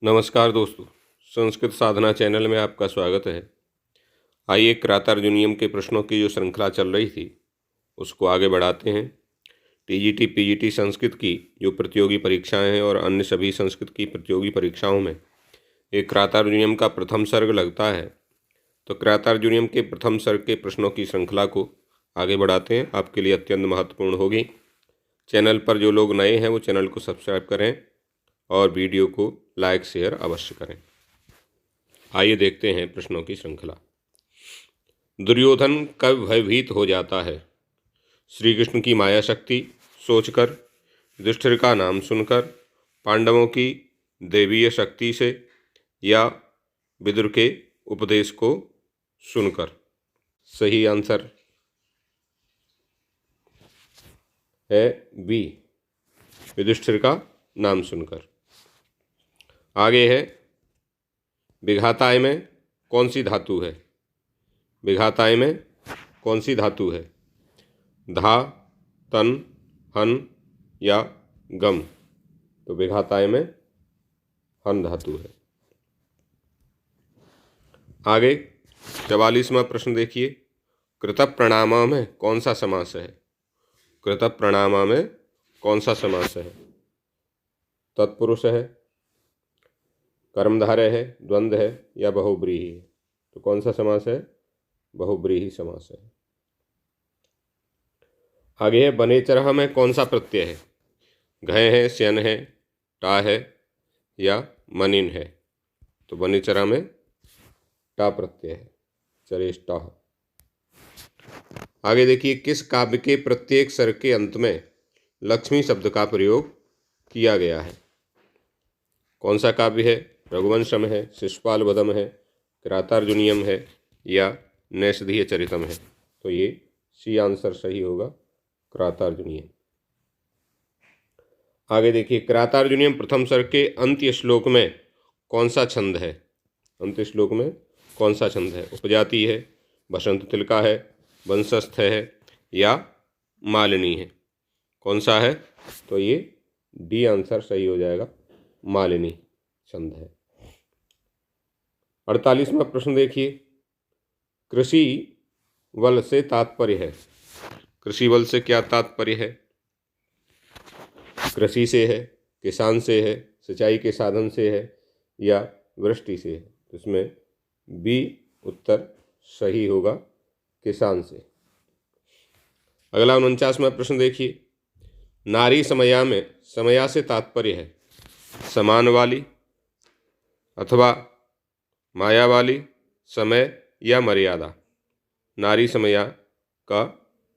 नमस्कार दोस्तों, संस्कृत साधना चैनल में आपका स्वागत है। आइए क्रातार्जुनीयम के प्रश्नों की जो श्रृंखला चल रही थी उसको आगे बढ़ाते हैं। टीजीटी पीजीटी संस्कृत की जो प्रतियोगी परीक्षाएं हैं और अन्य सभी संस्कृत की प्रतियोगी परीक्षाओं में एक क्रातार्जुनीयम का प्रथम सर्ग लगता है। तो क्रातार्जुनीयम के प्रथम सर्ग के प्रश्नों की श्रृंखला को आगे बढ़ाते हैं, आपके लिए अत्यंत महत्वपूर्ण होगी। चैनल पर जो लोग नए हैं वो चैनल को सब्सक्राइब करें और वीडियो को लाइक शेयर अवश्य करें। आइए देखते हैं प्रश्नों की श्रृंखला। दुर्योधन कब भयभीत हो जाता है? श्री कृष्ण की माया शक्ति सोचकर, युधिष्ठिर का नाम सुनकर, पांडवों की दैवीय शक्ति से या विदुर के उपदेश को सुनकर। सही आंसर है बी, युधिष्ठिर का नाम सुनकर। आगे है, विघाताय में कौन सी धातु है? विघाताय में कौन सी धातु है? धा, तन, हन या गम? तो विघाताय में हन धातु है। आगे 44वां प्रश्न देखिए, कृतप्रणामा में कौन सा समास है? कृतप्रणामा में कौन सा समास है? तत्पुरुष है, कर्मधारय है, द्वंद्व है या बहुब्रीहि है? तो कौन सा समास है? बहुब्रीहि समास है। आगे है, बनेचरह में कौन सा प्रत्यय है? घय है, स्यन है, टा है या मनिन है? तो बनेचरा में टा प्रत्यय है, चरेष्टा। आगे देखिए, किस काव्य के प्रत्येक सर्ग के अंत में लक्ष्मी शब्द का प्रयोग किया गया है? कौन सा काव्य है? रघुवंशम है, शिशुपाल वधम है, क्रातार्जुनीयम है या नैषधीय चरितम है? तो ये सी आंसर सही होगा, क्रातार्जुनीयम। आगे देखिए, क्रातार्जुनीयम प्रथम सर्ग के अंत्य श्लोक में कौन सा छंद है? अंत्य श्लोक में कौन सा छंद है? उपजाति है, बसंत तिलका है, वंशस्थ है या मालिनी है? कौन सा है? तो ये डी आंसर सही हो जाएगा, मालिनी छंद है। 48वां प्रश्न देखिए, कृषि बल से तात्पर्य है? कृषि बल से क्या तात्पर्य है? कृषि से है, किसान से है, सिंचाई के साधन से है या वृष्टि से है? तो इसमें बी उत्तर सही होगा, किसान से। अगला 49वां प्रश्न देखिए, नारी समया में समया से तात्पर्य है समान वाली अथवा माया वाली, समय या मर्यादा? नारी समया का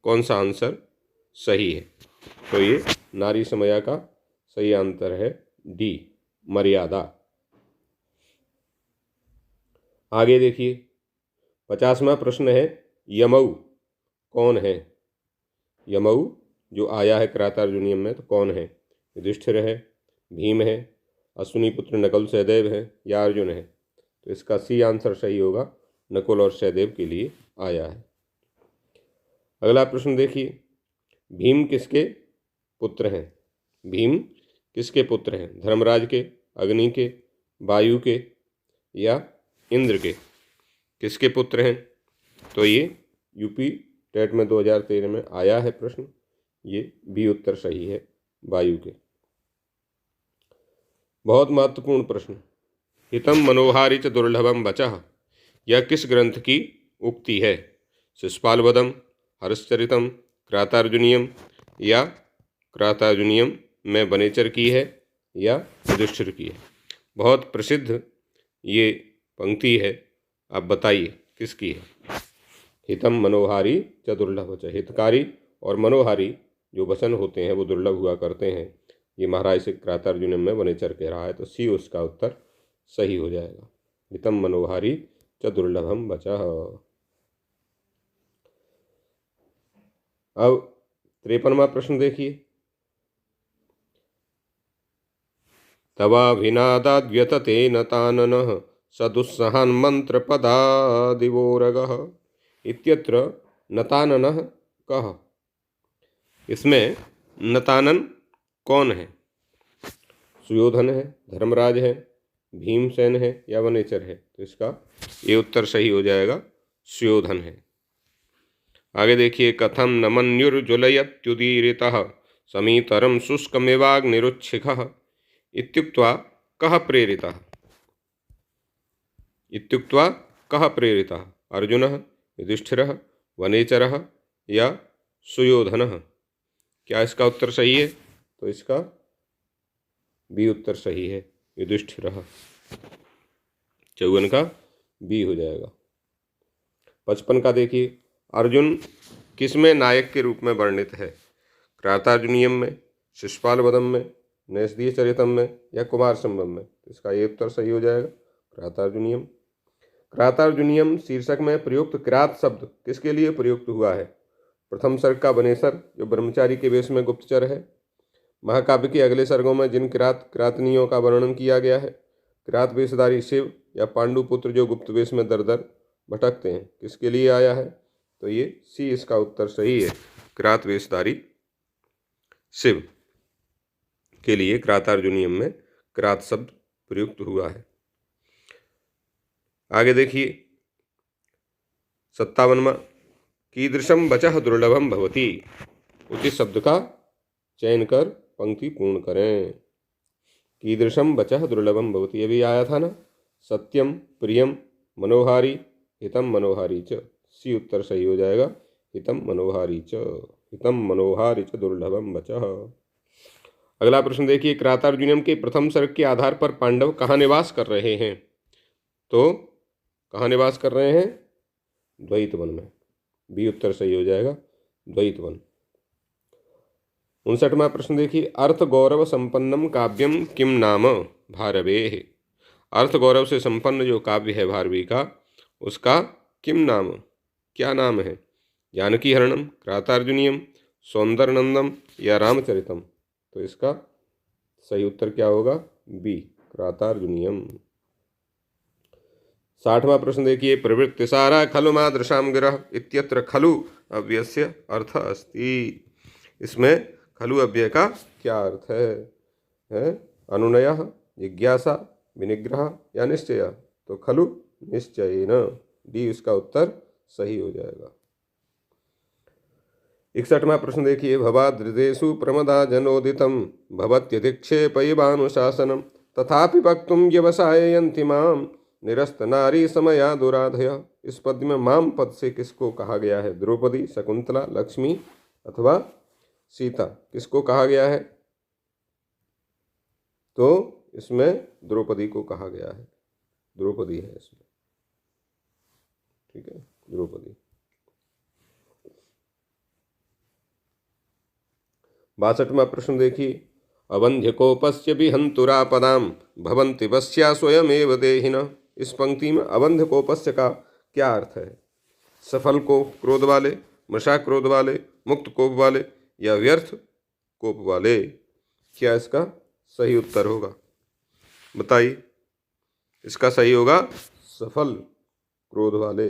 कौन सा आंसर सही है? तो ये नारी समया का सही आंसर है डी, मर्यादा। आगे देखिए, 50वां प्रश्न है, यमऊ कौन है? यमऊ जो आया है क्रातार्जुनीयम में तो कौन है? युधिष्ठिर है, भीम है, अश्विनी पुत्र नकुल सहदेव है या अर्जुन है? तो इसका सी आंसर सही होगा, नकुल और सहदेव के लिए आया है। अगला प्रश्न देखिए, भीम किसके पुत्र हैं? भीम किसके पुत्र हैं? धर्मराज के, अग्नि के, वायु के या इंद्र के? किसके पुत्र हैं? तो ये यूपी टेट में 2013 में आया है प्रश्न, ये बी उत्तर सही है, वायु के। बहुत महत्वपूर्ण प्रश्न, हितम मनोहारी च दुर्लभम वचः, यह किस ग्रंथ की उक्ति है? शिशुपाल वधम, हर्षचरितम, क्रातार्जुनीयम या क्रातार्जुनीयम में बनेचर की है या युधिष्ठिर की है? बहुत प्रसिद्ध ये पंक्ति है, आप बताइए किसकी है? हितम मनोहारी च दुर्लभ वचः, हितकारी और मनोहारी जो वचन होते हैं वो दुर्लभ हुआ करते हैं, ये महाराज से क्रातार्जुनीयम में वनेचर कह रहा है, तो सी उसका उत्तर सही हो जाएगा, हितम मनोहारी च दुर्लभम वचः। अब 53वां प्रश्न देखिए, तवाभिनादाद्यतते न ताननः स दुस्सहान् मंत्रपदादिवोरगः इत्यत्र नताननः कः? इसमें नतानन कौन है? सुयोधन है, धर्मराज है, भीमसेन है या वनेचर है, तो इसका ये उत्तर सही हो जाएगा, सुयोधन है। आगे देखिए, कथम नमन्युर्ज्वलयत्युदीरितः समीतरं शुष्कमेवाग्निरुच्छिखः इत्युक्त्वा कः प्रेरितः। इत्युक्त्वा कः प्रेरितः, अर्जुनः, युधिष्ठिरः, वनेचरः या सुयोधनः। क्या इसका उत्तर सही है, तो इसका बी उत्तर सही है, युधिष्ठिरः। 54 का बी हो जाएगा। 55 का देखिए, अर्जुन किसमें नायक के रूप में वर्णित है, क्रातार्जुनीयम में, शिशुपाल वधम में, नैषधीय चरितम में या कुमार संभव में। इसका ये उत्तर सही हो जाएगा, क्रातार्जुनीयम। क्रातार्जुनीयम शीर्षक में प्रयुक्त क्रात शब्द किसके लिए प्रयुक्त हुआ है, प्रथम सर्ग का वनेसर जो ब्रह्मचारी के वेश में गुप्तचर है, महाकाव्य के अगले सर्गों में जिन क्रातनियों का वर्णन किया गया है, क्रात वेशधारी शिव या पांडुपुत्र जो गुप्त वेश में दर दर भटकते हैं, किसके लिए आया है, तो ये सी इसका उत्तर सही है, क्रात वेशधारी शिव के लिए क्रातार्जुनीयम में क्रात शब्द प्रयुक्त हुआ है। आगे देखिए 57वां, कीदृशम वचः दुर्लभम भवति। उचित शब्द का चयन कर पंक्ति पूर्ण करें। कीदृशम वचः दुर्लभम भवति, ये भी आया था ना, सत्यम, प्रियम, मनोहारी, हितम मनोहारी च। सी उत्तर सही हो जाएगा, हितम मनोहारी च, हितम मनोहारी च दुर्लभम वचः। अगला प्रश्न देखिए, क्रातार्जुनीयम के प्रथम सर्ग के आधार पर पांडव कहाँ निवास कर रहे हैं, तो कहाँ निवास कर रहे हैं, द्वैत वन में। बी उत्तर सही हो जाएगा, द्वैत वन। 59वां प्रश्न देखिए, अर्थ गौरव संपन्नम काव्यम किम नाम भारवेः। अर्थ गौरव से संपन्न जो काव्य है भारवी का, उसका किम नाम, क्या नाम है, जानकी हरणम, क्रातार्जुनीयम, सौंदरनंदम या रामचरितम। तो इसका सही उत्तर क्या होगा, बी, क्रातार्जुनीयम। 60वां प्रश्न देखिए, प्रवृत्ति सारा खलु मादृशाम गिरः इत्यत्र खलु अव्ययस्य अर्थ अस्ति। इसमें खलु अव्यय का क्या अर्थ है? अनुनयः, जिज्ञासा, विनिग्रह या निश्चय। तो खलु निश्चयेन, डी इसका उत्तर सही हो जाएगा। 61वां प्रश्न देखिए, भवादृदेषु प्रमदा जनोदितं भवत्यधिक्षेपयिवानुशासनं तथापि वक्तुं व्यवसाययन्ति माम निरस्त नारी समया दुराधय। इस पद में माम पद से किसको कहा गया है, द्रौपदी, शकुंतला, लक्ष्मी अथवा सीता, किसको कहा गया है, तो इसमें द्रौपदी को कहा गया है, द्रौपदी है इसमें, ठीक है, द्रौपदी। 62वां प्रश्न देखिए, अवंध्यकोपस्य विहंतुरापदाम भवन्ति वश्या स्वयमेव देहिनः। इस पंक्ति में अवंध्यकोपस्य का क्या अर्थ है, सफल को क्रोध वाले, मशा क्रोध वाले, मुक्त कोप वाले या व्यर्थ कोप वाले। क्या इसका सही उत्तर होगा, बताइए। इसका सही होगा सफल क्रोध वाले।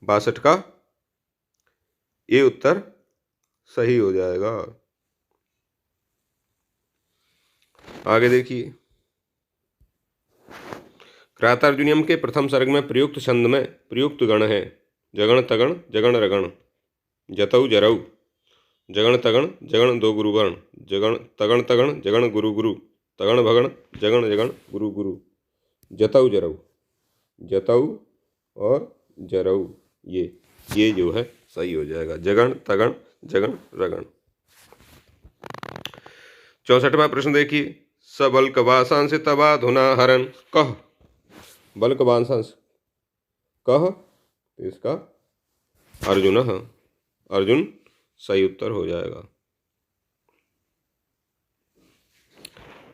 62 का ये उत्तर सही हो जाएगा। आगे देखिए, क्रातार्जुनीयम के प्रथम सर्ग में प्रयुक्त छंद में प्रयुक्त गण है जगण तगण जगण रगण, जतौ जरऊ, जगण तगण जगण दो गुरु वर्ण, जगण तगण तगण जगण गुरु गुरु, तगण भगण जगण जगण गुरु गुरु, जतौ जरऊ, जतौ और जरऊ, ये जो है सही हो जाएगा, जगण तगण जगण रगण। 64वां प्रश्न देखिए, सबल्क वासांस तवाधुना हरन कह। बल्क वासांस कह, तो इसका अर्जुन, अर्जुन सही उत्तर हो जाएगा।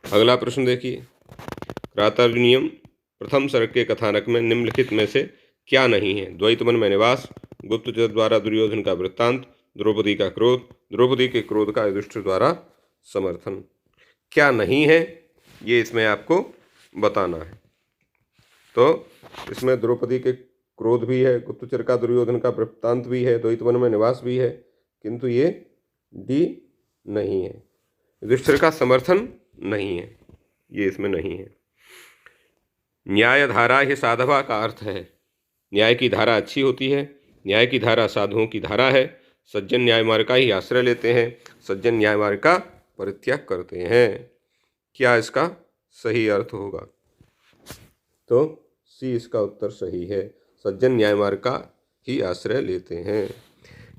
अगला प्रश्न देखिए, क्रातार्जुनीयम प्रथम सर्ग के कथानक में निम्नलिखित में से क्या नहीं है, द्वैत वन में निवास, गुप्तचर द्वारा दुर्योधन का वृत्तांत, द्रौपदी का क्रोध, द्रौपदी के क्रोध का युधिष्ठिर द्वारा समर्थन। क्या नहीं है ये इसमें आपको बताना है। तो इसमें द्रौपदी के क्रोध भी है, गुप्तचर का दुर्योधन का वृत्तांत भी है, द्वैत वन में निवास भी है, किंतु ये डी नहीं है। युधिष्ठिर का समर्थन नहीं है, ये इसमें नहीं है। न्याय धारा ही साधवा का अर्थ है न्याय की धारा अच्छी होती है, न्याय की धारा साधुओं की धारा है। सज्जन न्याय मार्ग का ही आश्रय लेते हैं, सज्जन न्याय मार्ग का परित्याग करते हैं। क्या इसका सही अर्थ होगा? तो सी इसका उत्तर सही है, सज्जन न्याय मार्ग का ही आश्रय लेते हैं।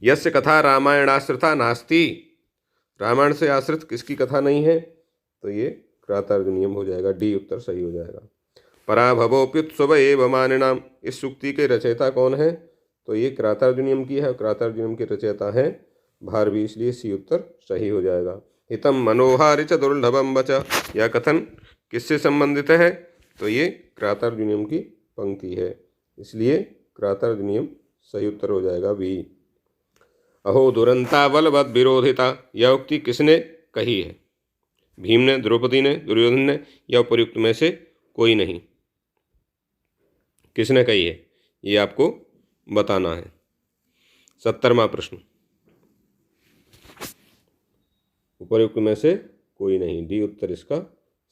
यस्य कथा रामायणाश्रिता नास्ति, रामायण से आश्रित किसकी कथा नहीं है? तो ये क्रातार्जुनीयम हो जाएगा, डी उत्तर सही हो जाएगा। पराभवोप्युत्सव एव मानिनाम, इस सूक्ति के रचयिता कौन है? तो ये क्रातार्जुनीयम की है, क्रातार्जुनीयम के रचयिता हैं भारवी, इसलिए सी उत्तर सही हो जाएगा। हितम मनोहारि च दुर्लभम वच, यह कथन किससे संबंधित है? तो ये क्रातार्जुनीयम की पंक्ति है, इसलिए क्रातार्जुनीयम सही उत्तर हो जाएगा बी। अहो दुरंता बलवद विरोधिता, यह उक्ति किसने कही है? भीम ने, द्रौपदी ने, दुर्योधन ने, या उपयुक्त में से कोई नहीं? किसने कही है ये आपको बताना है। 70वां प्रश्न, उपयुक्त में से कोई नहीं, डी उत्तर इसका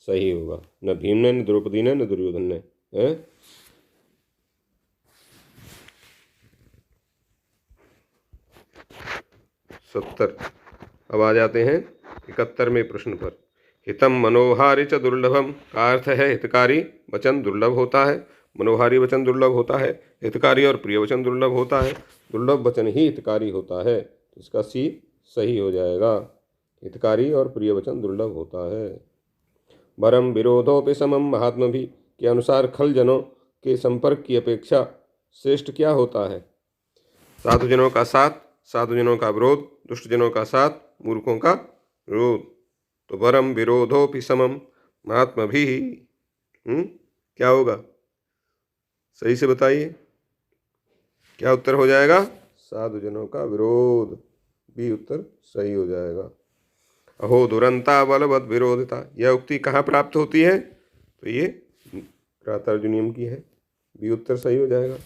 सही होगा। न भीम ने, न द्रौपदी ने, न दुर्योधन ने है। 70। अब आ जाते हैं 71वें प्रश्न पर। हितम मनोहारि च दुर्लभम का अर्थ है हितकारी वचन दुर्लभ होता है, मनोहारी वचन दुर्लभ होता है, हितकारी और प्रिय वचन दुर्लभ होता है, दुर्लभ वचन ही हितकारी होता है, तो इसका सी सही हो जाएगा, हितकारी और प्रिय वचन दुर्लभ होता है। वरम विरोधोपि समम महात्मा भी के अनुसार खल जनों के संपर्क की अपेक्षा श्रेष्ठ क्या होता है? साधु जनों का साथ, साधु जनों का विरोध, दुष्ट जनों का साथ, मूर्खों का विरोध। तो वरम विरोधोपि समम महात्मा भी क्या होगा? सही से बताइए, क्या उत्तर हो जाएगा? साधु जनों का विरोध, बी उत्तर सही हो जाएगा। अहो दुरंता बलवद विरोधिता, यह उक्ति कहाँ प्राप्त होती है? तो ये क्रातार्जुनीयम की है, बी उत्तर सही हो जाएगा।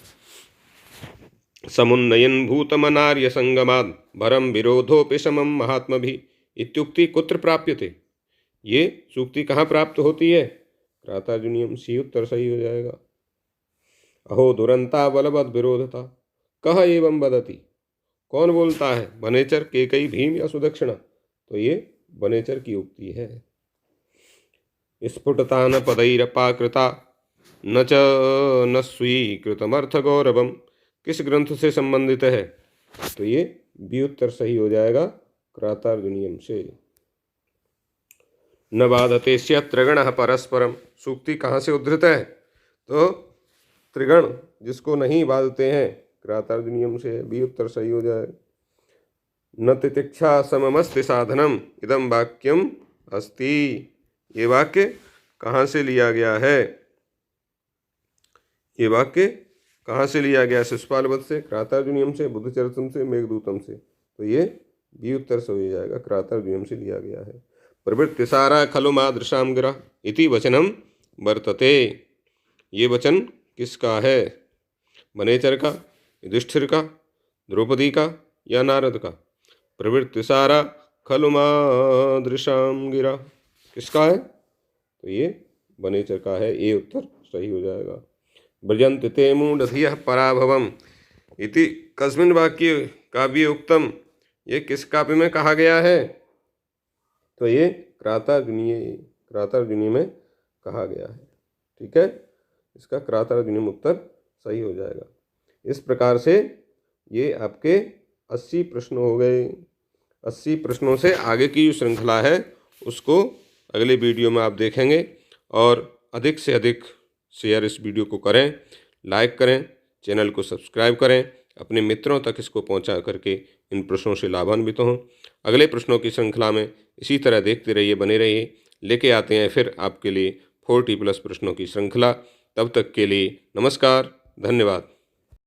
समुन्नयन भूतमनार्य संगमाद भरम विरोधोपि समम महात्मा भी इत्युक्ति कुत्र प्राप्यते, ये सूक्ति कहाँ प्राप्त होती है? क्रातार्जुनीयम, सी उत्तर सही हो जाएगा। अहो दुरंता बलवद विरोधता कह एवं वदति, कौन बोलता है? वनेचर, केकई, भीम या सुदक्षिणा? तो ये वनेचर की उक्ति है। स्फुटता न पदैरपाकृता न च न स्वीकृतमर्थ गौरवम, किस ग्रंथ से संबंधित है? तो ये बी उत्तर सही हो जाएगा क्रातार्जुनीयम से। न बाधते स्या त्रिगणः परस्परम, सूक्ति कहाँ से उद्धृत है? तो त्रिगण जिसको नहीं बाधते हैं, क्रातार्जुनीयम से, बी उत्तर सही हो जाएगा। न तितिक्षा सममस्ति साधनम इदम वाक्यम अस्ति, ये वाक्य कहाँ से लिया गया है? ये वाक्य कहाँ से लिया गया? शिशुपाल वध से, क्रातार्जुनीयम से, बुद्धचरितम से, मेघदूतम से, तो ये बी उत्तर से हो जाएगा, क्रातार्जुनीयम से लिया गया है। प्रवृत्ति सारा खलु मादृशाम गिरा इति वचनम वर्तते, ये वचन किसका है? वनेचर का, युधिष्ठिर का, द्रौपदी का या नारद का? प्रवृत्ति सारा खलु मादृशाम गिरा किसका है? तो ये वनेचर का है, ए उत्तर सही हो जाएगा। ब्रजंत ते मूढ़धियः पराभवम इति कस्मिन् वाक्ये काव्ये उक्तम, ये किस काव्य में कहा गया है? तो ये क्रातार्जुनीय में कहा गया है। ठीक है, इसका क्रातार्जुनीय उत्तर सही हो जाएगा। इस प्रकार से ये आपके 80 प्रश्न हो गए। 80 प्रश्नों से आगे की जो श्रृंखला है उसको अगले वीडियो में आप देखेंगे, और अधिक से अधिक शेयर इस वीडियो को करें, लाइक करें, चैनल को सब्सक्राइब करें, अपने मित्रों तक इसको पहुंचा करके इन प्रश्नों से लाभान्वित हों। अगले प्रश्नों की श्रृंखला में इसी तरह देखते रहिए, बने रहिए। लेके आते हैं फिर आपके लिए 40+ प्रश्नों की श्रृंखला। तब तक के लिए नमस्कार, धन्यवाद।